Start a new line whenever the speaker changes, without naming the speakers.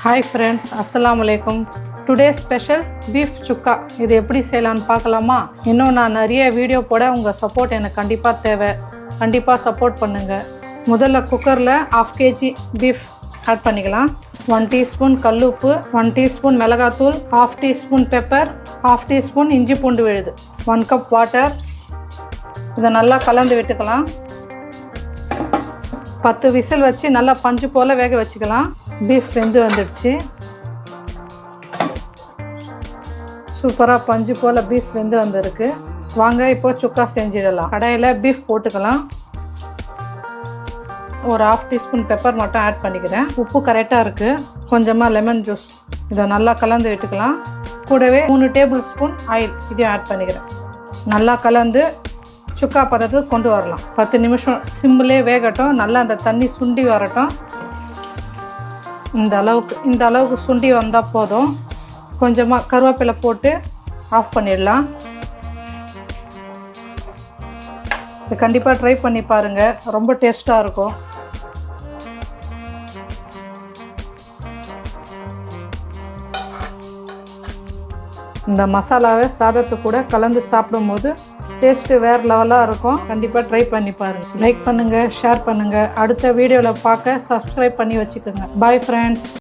Hi friends, Assalamu alaikum. Today's special beef chukka. இது எப்படி செய்யலாம்னு பார்க்கலாமா? இன்னும் நான் நிறைய வீடியோ போட உங்கள் சப்போர்ட் எனக்கு கண்டிப்பாக தேவை. கண்டிப்பாக சப்போர்ட் பண்ணுங்கள். முதல்ல குக்கரில் 1/2 kg பீஃப் ஆட் பண்ணிக்கலாம். 1 டீஸ்பூன் கல்லுப்பு, 1 டீஸ்பூன் மிளகாத்தூள், 1/2 டீஸ்பூன் பெப்பர், 1/2 டீஸ்பூன் இஞ்சி பூண்டு விழுது, 1 கப் வாட்டர். இதை நல்லா கலந்து விட்டுக்கலாம். 10 விசில் வச்சு நல்லா பஞ்சு போல் வேக வச்சுக்கலாம். பீஃப் வெந்து வந்துடுச்சு. சூப்பராக பஞ்சு போல் பீஃப் வெந்து வந்திருக்கு. வாங்க இப்போ சுக்கா செஞ்சிடலாம். கடாயில் பீஃப் போட்டுக்கலாம். ஒரு 1/2 டீஸ்பூன் பெப்பர் மட்டும் ஆட் பண்ணிக்கிறேன். உப்பு கரெக்டாக இருக்குது. கொஞ்சமாக லெமன் ஜூஸ். இதை நல்லா கலந்து விட்டுக்கலாம். கூடவே 3 டேபிள் ஸ்பூன் ஆயில் இதையும் ஆட் பண்ணிக்கிறேன். நல்லா கலந்து சுக்கா பதத்துக்கு கொண்டு வரலாம். 10 நிமிஷம் சிம்மிலே வேகட்டும். நல்லா அந்த தண்ணி சுண்டி வரட்டும். இந்த அளவுக்கு சுண்டி வந்தால் போதும். கொஞ்சமாக கருவேப்பிலை போட்டு ஆஃப் பண்ணிடலாம். இது கண்டிப்பாக ட்ரை பண்ணி பாருங்கள். ரொம்ப டேஸ்ட்டாக இருக்கும். இந்த மசாலாவை சாதத்து கூட கலந்து சாப்பிடும்போது டேஸ்ட்டு வேறு லெவலாக இருக்கும். கண்டிப்பாக ட்ரை பண்ணி பாருங்கள். லைக் பண்ணுங்கள், ஷேர் பண்ணுங்கள். அடுத்த வீடியோவில் பார்க்க சப்ஸ்கிரைப் பண்ணி வச்சுக்கோங்க. Bye friends.